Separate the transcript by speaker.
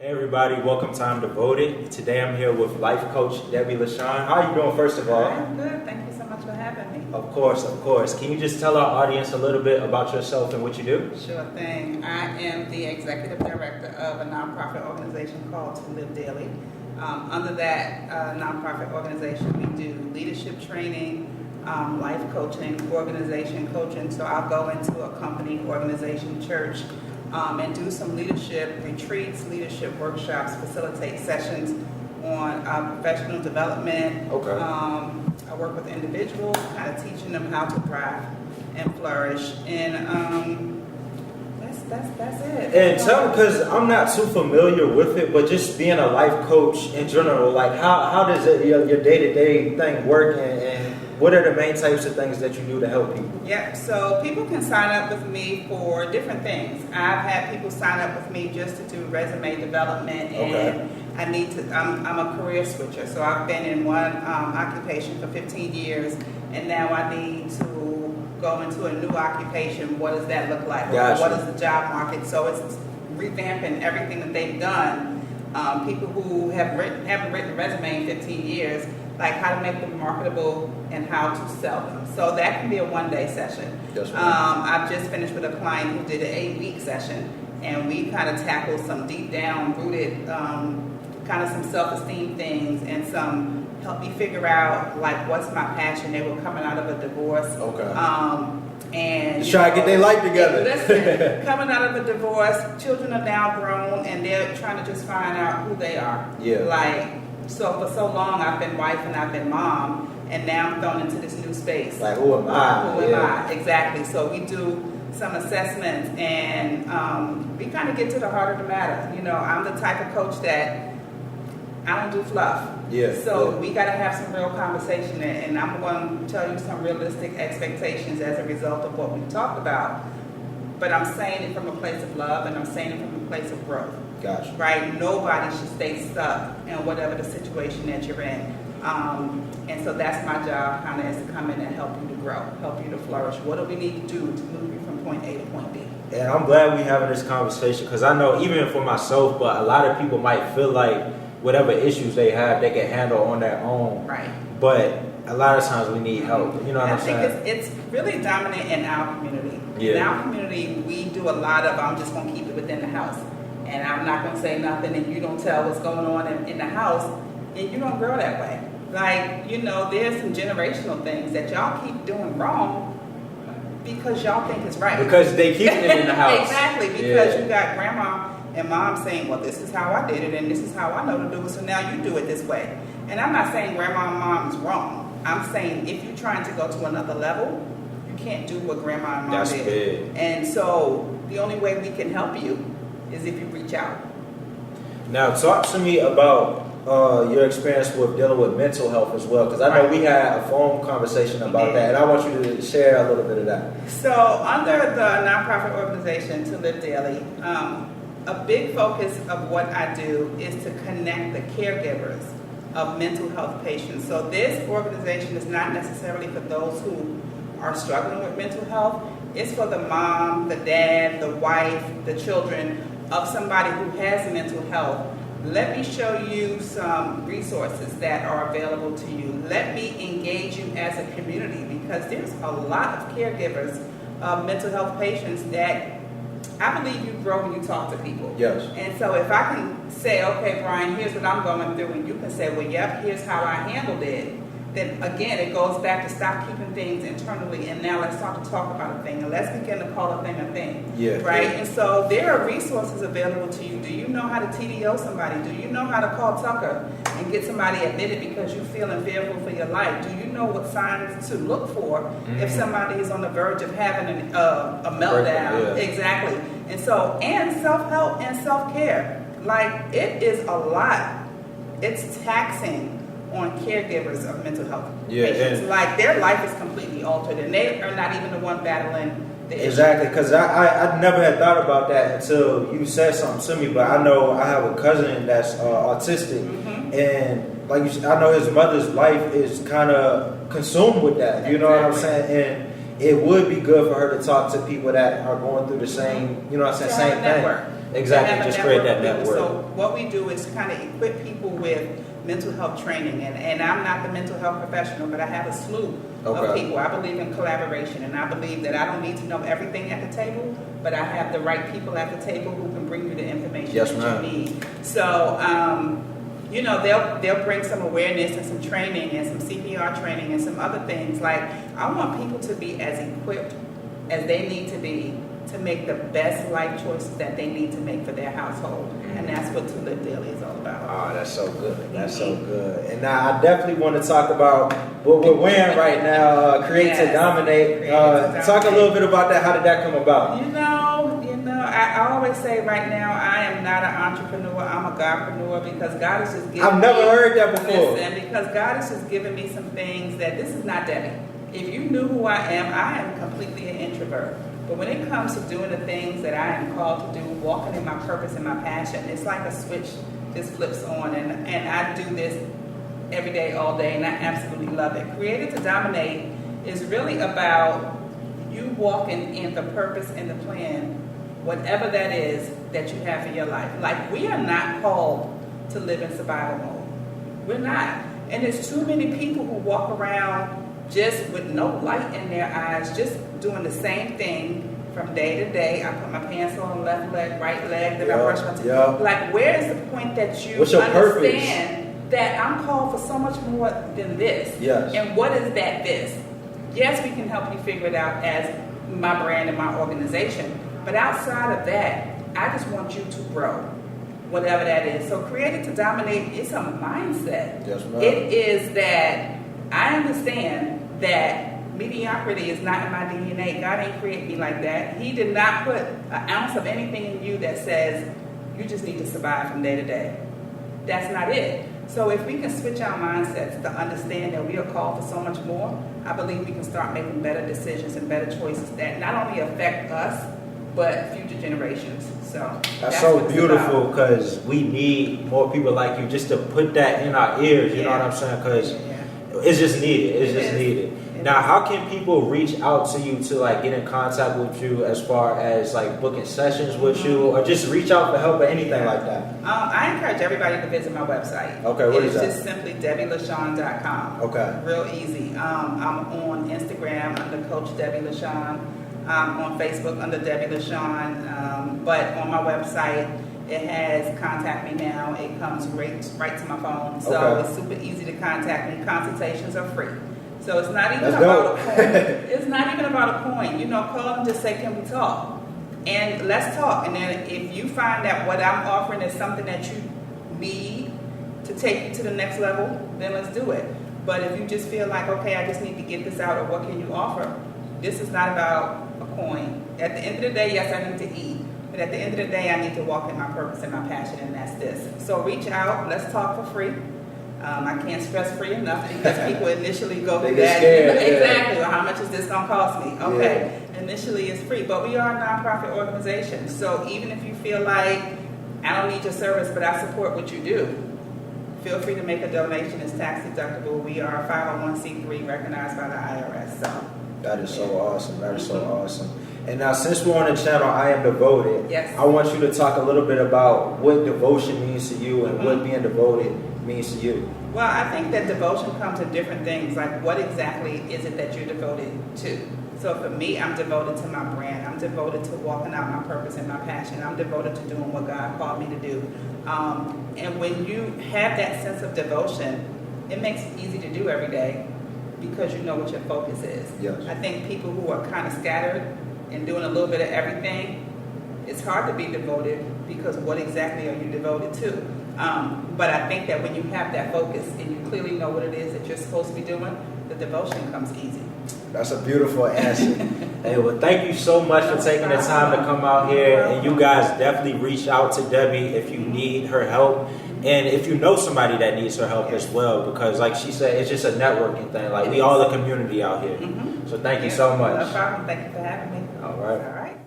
Speaker 1: Hey everybody, welcome to I'm Devoted. Today I'm here with life coach Debbie Lesean. How are you doing first of all?
Speaker 2: I'm good. Thank you so much for having me.
Speaker 1: Of course. Can you just tell our audience a little bit about yourself and what you do?
Speaker 2: Sure thing. I am the executive director of a nonprofit organization called To Live Daily. Under that nonprofit organization, we do leadership training, life coaching, organization coaching. So I'll go into a company, organization, church, and do some leadership retreats, leadership workshops, facilitate sessions on professional development.
Speaker 1: Okay.
Speaker 2: I work with individuals, kind of teaching them how to thrive and flourish. And that's it.
Speaker 1: And tell me, because I'm not too familiar with it, but just being a life coach in general, like how does your day-to-day thing work, and what are the main types of things that you do to help people?
Speaker 2: Yeah, so people can sign up with me for different things. I've had people sign up with me just to do resume development, and I'm a career switcher, so I've been in one occupation for 15 years, and now I need to go into a new occupation. What does that look like?
Speaker 1: Gotcha.
Speaker 2: What is the job market? So it's revamping everything that they've done. People who haven't written a resume in 15 years, like how to make them marketable and how to sell them. So that can be a one-day session.
Speaker 1: That's right.
Speaker 2: I've just finished with a client who did an 8-week session, and we kind of tackled some deep down rooted kind of some self-esteem things and some help me figure out like what's my passion. They were coming out of a divorce.
Speaker 1: Okay.
Speaker 2: And
Speaker 1: just try to get their life together.
Speaker 2: Listen, coming out of a divorce, children are now grown and they're trying to just find out who they are.
Speaker 1: Yeah.
Speaker 2: Like, so for so long I've been wife and I've been mom, and now I'm thrown into this new space.
Speaker 1: Like, who am I?
Speaker 2: Who am I? Exactly. So we do some assessments, and we kind of get to the heart of the matter. You know, I'm the type of coach that I don't do fluff.
Speaker 1: Yeah.
Speaker 2: So we got to have some real conversation, and I'm going to tell you some realistic expectations as a result of what we've talked about. But I'm saying it from a place of love, and I'm saying it from a place of growth.
Speaker 1: Gotcha.
Speaker 2: Right? Nobody should stay stuck in whatever the situation that you're in. And so that's my job, kind of, is to come in and help you to grow, help you to flourish. What do we need to do to move you from point A to point B?
Speaker 1: And I'm glad we're having this conversation, because I know even for myself, but a lot of people might feel like whatever issues they have, they can handle on their own.
Speaker 2: Right.
Speaker 1: But a lot of times we need help. You know what I'm saying?
Speaker 2: I think it's really dominant in our community.
Speaker 1: Yeah.
Speaker 2: In our community, we do a lot of, I'm just going to keep it within the house. And I'm not going to say nothing, and you don't tell what's going on in the house, and you don't grow that way. Like, you know, there's some generational things that y'all keep doing wrong because y'all think it's right.
Speaker 1: Because they keep it in the house.
Speaker 2: Exactly, because you got grandma and mom saying, well, this is how I did it, and this is how I know to do it, so now you do it this way. And I'm not saying grandma and mom is wrong. I'm saying if you're trying to go to another level, you can't do what grandma and mom did.
Speaker 1: Big.
Speaker 2: And so the only way we can help you is if you reach out.
Speaker 1: Now, talk to me about your experience with dealing with mental health as well, because I know we had a phone conversation about that, and I want you to share a little bit of that.
Speaker 2: So under the nonprofit organization To Live Daily, a big focus of what I do is to connect the caregivers of mental health patients. So this organization is not necessarily for those who are struggling with mental health. It's for the mom, the dad, the wife, the children of somebody who has mental health. Let me show you some resources that are available to you. Let me engage you as a community, because there's a lot of caregivers of mental health patients that I believe you grow when you talk to people.
Speaker 1: Yes.
Speaker 2: And so if I can say, okay, Brian, here's what I'm going through, and you can say, well, yep, here's how I handled it, then again, it goes back to stop keeping things internally, and now let's start to talk about a thing, and let's begin to call a thing.
Speaker 1: Yeah.
Speaker 2: Right? And so there are resources available to you. Do you know how to TDO somebody? Do you know how to call Tucker and get somebody admitted because you're feeling fearful for your life? Do you know what signs to look for if somebody is on the verge of having a meltdown?
Speaker 1: Yeah.
Speaker 2: Exactly. And so, and self-help and self-care. Like, it is a lot. It's taxing on caregivers of mental health patients. Like, their life is completely altered, and they are not even the one battling the issue.
Speaker 1: Exactly, because I never had thought about that until you said something to me. But I know I have a cousin that's autistic, and like you said, I know his mother's life is kind of consumed with that. You know what I'm saying? And it would be good for her to talk to people that are going through the same, you know what I'm saying, same thing. Exactly,
Speaker 2: have a
Speaker 1: just create that
Speaker 2: of people.
Speaker 1: network.
Speaker 2: So what we do is kind of equip people with mental health training, and I'm not the mental health professional, but I have a slew of people. I believe in collaboration, and I believe that I don't need to know everything at the table, but I have the right people at the table who can bring you the information that you need. So, you know, they'll bring some awareness and some training and some CPR training and some other things. Like, I want people to be as equipped as they need to be to make the best life choices that they need to make for their household. And that's what To Live Daily is all about.
Speaker 1: Oh, that's so good. That's so good. And now I definitely want to talk about what we're wearing right now, Create to Dominate. Talk a little bit about that. How did that come about?
Speaker 2: You know, I always say right now, I am not an entrepreneur. I'm a Godpreneur, because God is just giving
Speaker 1: I've never heard that before.
Speaker 2: Listen, because God is just giving me some things that this is not Debbie. If you knew who I am completely an introvert. But when it comes to doing the things that I am called to do, walking in my purpose and my passion, it's like a switch just flips on, and I do this every day, all day, and I absolutely love it. Created to Dominate is really about you walking in the purpose and the plan, whatever that is that you have for your life. Like, we are not called to live in survival mode. We're not. And there's too many people who walk around just with no light in their eyes, just doing the same thing from day to day. I put my pants on, left leg, right leg, then I brush my teeth. Like, where is the point that you understand that I'm called for so much more than this?
Speaker 1: Yes.
Speaker 2: And what is that this? Yes, we can help you figure it out as my brand and my organization. But outside of that, I just want you to grow, whatever that is. So Created to Dominate is a mindset.
Speaker 1: Yes, ma'am.
Speaker 2: It is that I understand that mediocrity is not in my DNA. God ain't create me like that. He did not put an ounce of anything in you that says you just need to survive from day to day. That's not it. So if we can switch our mindsets to understand that we are called for so much more, I believe we can start making better decisions and better choices that not only affect us, but future generations. So
Speaker 1: that's so beautiful, because we need more people like you just to put that in our ears. You know what I'm saying? Because it's just needed. It's just needed. Now, how can people reach out to you to like get in contact with you as far as like booking sessions with you, or just reach out for help or anything like that?
Speaker 2: I encourage everybody to visit my website.
Speaker 1: Okay, what is that?
Speaker 2: It's just simply DebbieLesean.com.
Speaker 1: Okay.
Speaker 2: Real easy. I'm on Instagram under Coach Debbie Lesean. I'm on Facebook under Debbie Lesean. But on my website, it has Contact Me Now. It comes right to my phone. So it's super easy to contact me. Consultations are free. So it's not even about a point. It's not even about a point. You know, call and just say, can we talk? And let's talk. And then if you find that what I'm offering is something that you need to take you to the next level, then let's do it. But if you just feel like, okay, I just need to get this out, or what can you offer? This is not about a coin. At the end of the day, yes, I need to eat. But at the end of the day, I need to walk in my purpose and my passion, and that's this. So reach out. Let's talk for free. I can't stress free enough, because people initially go through that.
Speaker 1: Scared,
Speaker 2: exactly. Well, how much is this going to cost me? Okay. Initially, it's free. But we are a nonprofit organization. So even if you feel like, I don't need your service, but I support what you do, feel free to make a donation. It's tax deductible. We are a 501c3 recognized by the IRS. So
Speaker 1: that is so awesome. That is so awesome. And now, since we're on the channel, I Am Devoted.
Speaker 2: Yes.
Speaker 1: I want you to talk a little bit about what devotion means to you and what being devoted means to you.
Speaker 2: Well, I think that devotion comes to different things. Like, what exactly is it that you're devoted to? So for me, I'm devoted to my brand. I'm devoted to walking out my purpose and my passion. I'm devoted to doing what God called me to do. And when you have that sense of devotion, it makes it easy to do every day, because you know what your focus is.
Speaker 1: Yes.
Speaker 2: I think people who are kind of scattered and doing a little bit of everything, it's hard to be devoted, because what exactly are you devoted to? But I think that when you have that focus and you clearly know what it is that you're supposed to be doing, the devotion comes easy.
Speaker 1: That's a beautiful answer. Hey, well, thank you so much for taking the time to come out here. And you guys definitely reach out to Debbie if you need her help. And if you know somebody that needs her help as well, because like she said, it's just a networking thing. Like, we all a community out here. So thank you so much.
Speaker 2: No problem. Thank you for having me.
Speaker 1: All right.
Speaker 2: All right.